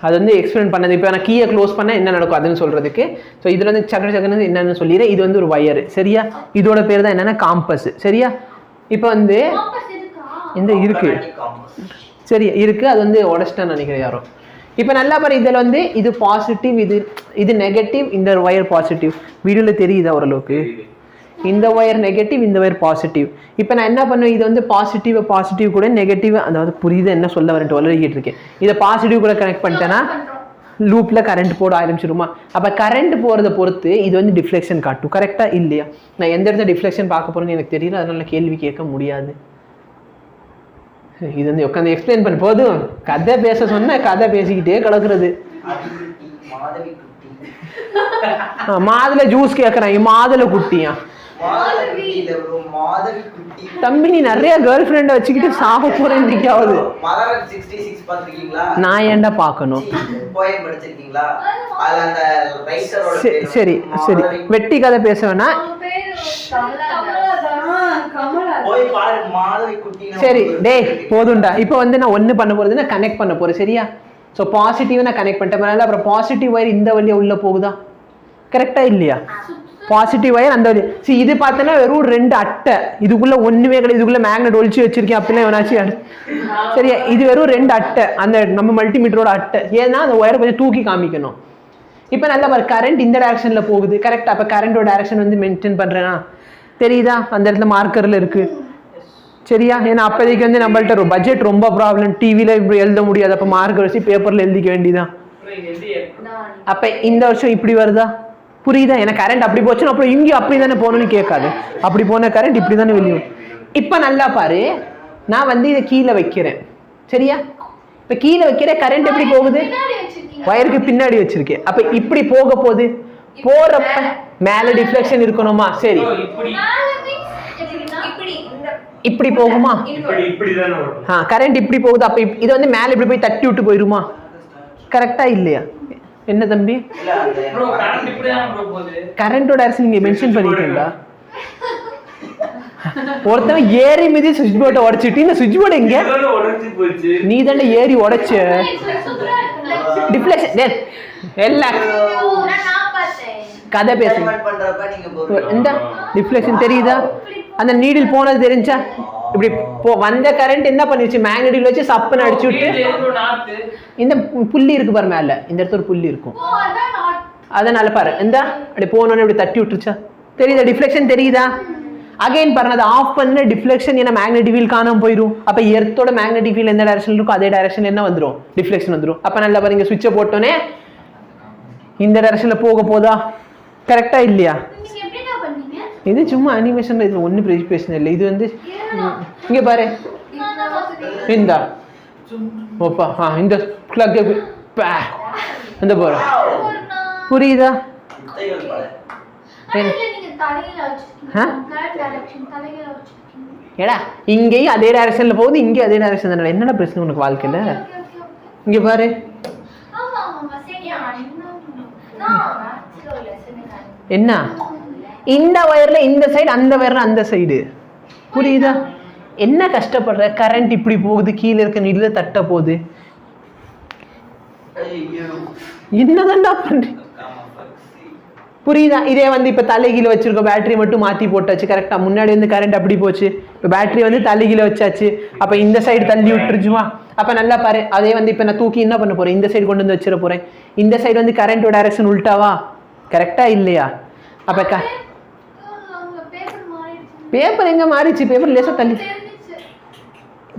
அது வந்து எக்ஸ்பிளைன் பண்ணது. இப்போ நான் கீயை க்ளோஸ் பண்ணால் என்ன நடக்கும் அதுன்னு சொல்கிறதுக்கு. ஸோ இதில் வந்து சக்கர என்னென்னு சொல்லிடுறேன். இது வந்து ஒரு வயரு, சரியா? இதோட பேர் தான் என்னென்னா காம்பஸ், சரியா? இப்போ வந்து இந்த இருக்கு, சரி இருக்குது, அது வந்து உடச்சிட்டேன்னு நினைக்கிறேன் யாரோ. இப்போ நல்லா பாரு, இதில் வந்து இது பாசிட்டிவ், இது நெகட்டிவ், இந்த ஒயர் பாசிட்டிவ். வீடியோவில் தெரியுதா ஓரளவுக்கு? இந்த ஒயர் நெகட்டிவ், இந்த ஒயர் பாசிட்டிவ். இப்போ நான் என்ன பண்ணுவேன், இது வந்து பாசிட்டிவ் கூட நெகட்டிவ், அதாவது புரியுது என்ன சொல்ல வரேன்ட்டு வளர்கிட்டு இருக்கேன். இதை பாசிட்டிவ் கூட கனெக்ட் பண்ணிட்டேன்னா லூப்பில் கரண்ட் போட ஆரம்பிச்சிருமா? அப்போ கரண்ட் போகிறத பொறுத்து இது வந்து டிஃப்ளெக்ஷன் காட்டும், கரெக்டாக இல்லையா? நான் எந்த இடத்துல டிஃப்ளெக்ஷன் பார்க்க போகிறேன்னு எனக்கு தெரியல, அதனால கேள்வி கேட்க முடியாது. இது வந்து உட்காந்து எக்ஸ்பிளைன் பண்ண போதும், கதை பேச சொன்ன கதை பேசிக்கிட்டே கிடக்குறது. மாதுளை ஜூஸ் கேட்குறான், மாதுளை குட்டியா? தம்பி நீ நிறைய கேர்ள் ஃப்ரெண்டை வச்சுக்கிட்டு சாக போறேன் இன்னைக்காவது. நான் ஏன்டா பார்க்கணும்? சரி சரி, வெட்டி கதை பேச வேணா. சரி டேய் போதும்டா. இப்போ வந்து நான் ஒன்று பண்ண போறது, நான் கனெக்ட் பண்ண போறேன், சரியா? ஸோ பாசிட்டிவ் நான் கனெக்ட் பண்ணிட்டேன். அப்புறம் பாசிட்டிவ் ஒயர் இந்த வழியா உள்ள போகுதா, கரெக்டா இல்லையா? பாசிட்டிவ் ஒயர் அந்த வழி. சரி இது பார்த்தோன்னா வெறும் 2 அட்டை, இதுக்குள்ள ஒண்ணுமே கிடையாது, இதுக்குள்ள மேக்னெட் ஒழிச்சு வச்சிருக்கேன் அப்படிலாம் எவனாச்சும். சரியா? இது வெறும் 2 அட்டை, அந்த நம்ம மல்டிமீட்டரோட அட்டை. ஏன்னா அந்த ஒயரை கொஞ்சம் தூக்கி காமிக்கணும். இப்போ நல்லா பாரு, கரண்ட் இந்த டைரக்ஷன்ல போகுது, கரெக்டா? அப்போ கரண்டோட டைரக்ஷன் வந்து மெயின்டைன் பண்றேன்னா தெரியுதா? அந்த இடத்துல மார்க்கர்ல இருக்கு, சரியா? ஏன்னா அப்போதைக்கு வந்து நம்மள்ட்ட பட்ஜெட் ரொம்ப ப்ராப்ளம், டிவியில் இப்படி எழுத முடியாது, அப்போ மார்க்கர் வச்சு பேப்பரில் எழுதிக்க வேண்டியதான். அப்போ இந்த வருஷம் இப்படி வருதா, புரியுதா? எனக்கு கரண்ட் அப்படி போச்சுன்னா அப்புறம் இங்கேயும் அப்படி தானே போகணும்னு கேட்காது, அப்படி போன கரண்ட் இப்படி தானே வெளியும். இப்போ நல்லா பாரு, நான் வந்து இதை கீழே வைக்கிறேன், சரியா? இப்போ கீழே வைக்கிற கரண்ட் எப்படி போகுது? வயருக்கு பின்னாடி வச்சிருக்கேன். அப்போ இப்படி போக போகுது, போறப்ப மேலே டிஃப்ளெக்ஷன் இருக்கணுமா? சரி, இப்படி போகுமா? கரண்ட் இப்படி போகுது, அப்ப இது வந்து மேல இப்படி போய் தட்டி விட்டு போயிருமா, கரெக்டா இல்லையா? என்ன தம்பி, கரண்டோட டைரக்ஷன் நீங்க மென்ஷன் பண்ணிட்டீங்களா? ஒருத்தன் ஏறி மீதி சுவிட்ச் போர்டை உடைச்சிட்டு, இந்த சுவிட்ச் போர்டு எங்க? நீ தானே ஏறி உடைச்ச. டிஃப்ளெக்ஷன் எல்லாம் கதை பேசுங்க. இந்த டிஃப்ளெக்ஷன் தெரியுதா? அந்த நீடில் போனது தெரிஞ்சா? இப்படி வந்த கரண்ட் என்ன பண்ணிருச்சு, மேக்னெட்டில் வச்சு சப்புன்னு அடிச்சு விட்டு, இந்த புள்ளி இருக்கு பாரு மேல, இந்த இடத்துல ஒரு புள்ளி இருக்கும், அதனால பாரு இந்த அப்படி போனோன்னு இப்படி தட்டி விட்டுருச்சா? தெரியுதா? டிஃப்ளெக்ஷன் தெரியுதா? அகைன் பாருங்க, அதை ஆஃப் பண்ண டிஃப்ளெக்ஷன் ஏன்னா மேக்னெட்டிக் ஃபீல்ட் காணாம போயிடும். அப்ப எர்த்தோட மேக்னெட்டிக் ஃபீல்ட் எந்த டைரக்ஷன் இருக்கும் அதே டைரக்ஷன் என்ன வந்துடும், டிஃப்ளெக்ஷன் வந்துடும். அப்ப நல்லா பாருங்க, சுவிட்சை போட்டோன்னே இந்த டைரக்ஷன்ல போக போதா, கரெக்டா இல்லையா? இது சும்மா அனிமேஷன், இது ஒன்றும் பிரச்சனை இல்லை. இது வந்து இங்க பாரு, இந்த ஓப்பா இந்த பிளக் இந்த போற, புரியுதா? ஏடா இங்கேயும் அதே டைரக்ஷன்ல போகுது, இங்கேயும் அதே டைரக்ஷன் தானே, என்னடா பிரச்சனை உனக்கு வாழ்க்கையில? இங்க பாரு, என்ன இந்த வயர்ல இந்த சைடு, அந்த வயர்ல அந்த சைடு, புரியுதா? என்ன கஷ்டப்படுற? கரண்ட் இப்படி போகுது, கீழே இருக்க நீல தட்ட போகுது, என்னதான்டா பண்ற? புரியுதா? இதே வந்து இப்ப தலைகீழ வச்சிருக்க பேட்டரி மட்டும் மாத்தி போட்டாச்சு, கரெக்டா? முன்னாடி வந்து கரண்ட் அப்படி போச்சு, இப்ப பேட்டரி வந்து தலைகீழ வச்சாச்சு, அப்ப இந்த சைடு தள்ளி விட்டுருச்சுமா? அப்ப நல்லா பாரு, அதே வந்து இப்ப நான் தூக்கி என்ன பண்ண போறேன், இந்த சைடு கொண்டு வந்து வச்சிட போறேன். இந்த சைடு வந்து கரண்டோட டைரக்ஷன் உல்டாவா, கரெக்டா இல்லையா? அப்ப பேப்பர் எங்க மாறிச்சு, பேப்பர் லேசா தள்ளி,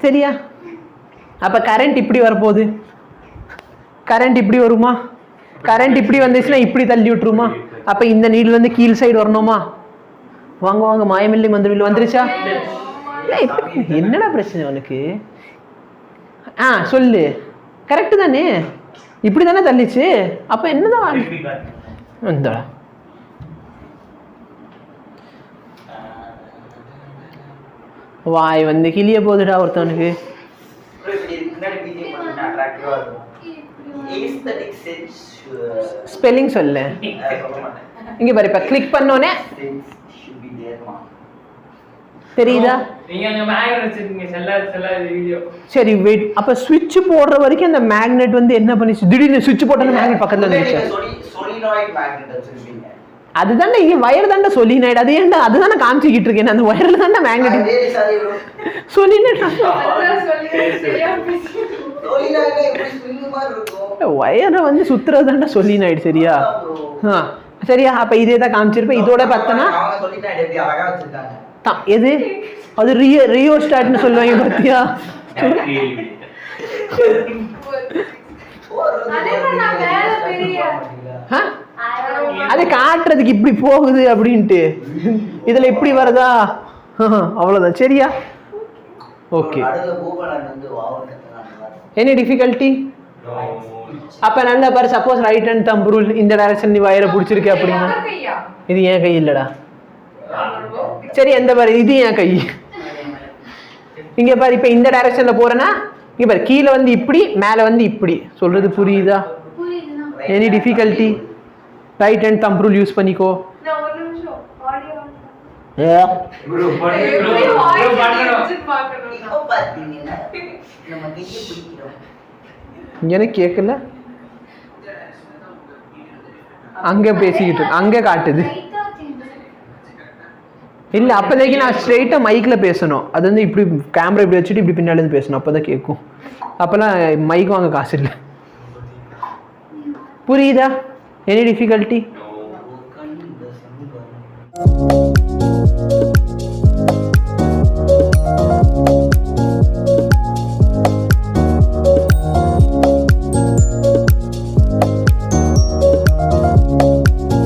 சரியா? அப்ப கரண்ட் இப்படி வரப்போகுது, கரண்ட் இப்படி வருமா? கரண்ட் இப்படி வந்துச்சுன்னா இப்படி தள்ளி விட்டுருமா? அப்ப இந்த நீடில் வந்து கீழ் சைடு வரணுமா? வாங்க வாங்க, மாயமில்லி மந்திரவில் வந்துருச்சா? என்னடா பிரச்சனை உனக்கு? சொல்லு, கரெக்டு தானே? இப்படி தானே தள்ளிச்சு, அப்ப என்னதான் இந்த வாய் வந்து கிளிய போகுதுடா ஒருத்தவனுக்கு. ஸ்பெல்லிங் சொல்லு. இங்க பாரு, இப்ப கிளிக் பண்ணோனே தெரியுதா? சரி வெயிட், அப்ப சுவிட்ச் போடுற வரைக்கும் அந்த மேக்னெட் வந்து என்ன பண்ணிச்சு? திடீர்னு சுவிட்ச் போட்ட மேக்னெட் பக்கத்துல வந்துச்சு. அதுதான்டா இங்க வயர் தான்டா சொலினாய்டு. அது ஏன்டா அதுதானே காமிச்சிக்கிட்டு இருக்கேன். அந்த வயர்ல தான்டா மேக்னெட் சொலினாய்டு. வயரை வந்து சுத்துறது தான்டா சொலினாய்டு. சரியா? சரியா? அப்ப இதே தான் காமிச்சிருப்பேன். இதோட பார்த்தனா எது அது ரியோ ஸ்டார்ட்னு சொல்லுவாங்க பார்த்தியா? அது காட்டுறதுக்கு இப்படி போகுது அப்படின்ட்டு இதுல இப்படி வருதா? அவ்வளவுதான். சரியா? ஓகே. Any difficulty? அப்ப நல்லா பாரு. Suppose right hand thumb rule இந்த டைரக்ஷன் நீ வயரை பிடிச்சிருக்க அப்படின்னா இது ஏன் கை இல்லடா. சரி எந்த பாரு, இது ஏன் கை. இங்க பாரு, இப்ப இந்த டைரக்ஷன்ல போறேன்னா இங்க பாரு, கீழே வந்து இப்படி மேல வந்து இப்படி. சொல்றது புரியுதா? Any difficulty? Right hand thumb rule use பண்ணிக்கோ. எனக்கு கேட்கல. அங்க பேசிக்கிட்டு அங்க காட்டுது இல்ல. அப்போதைக்கு நான் ஸ்ட்ரெயிட்டா மைக்ல பேசணும். அது வந்து இப்படி கேமரா இப்படி வச்சுட்டு இப்படி பின்னாடி இருந்து பேசணும். அப்பதான் கேட்கும். அப்பெல்லாம் மைக் வாங்க காசு இல்லை. புரியுதா? Any difficulty?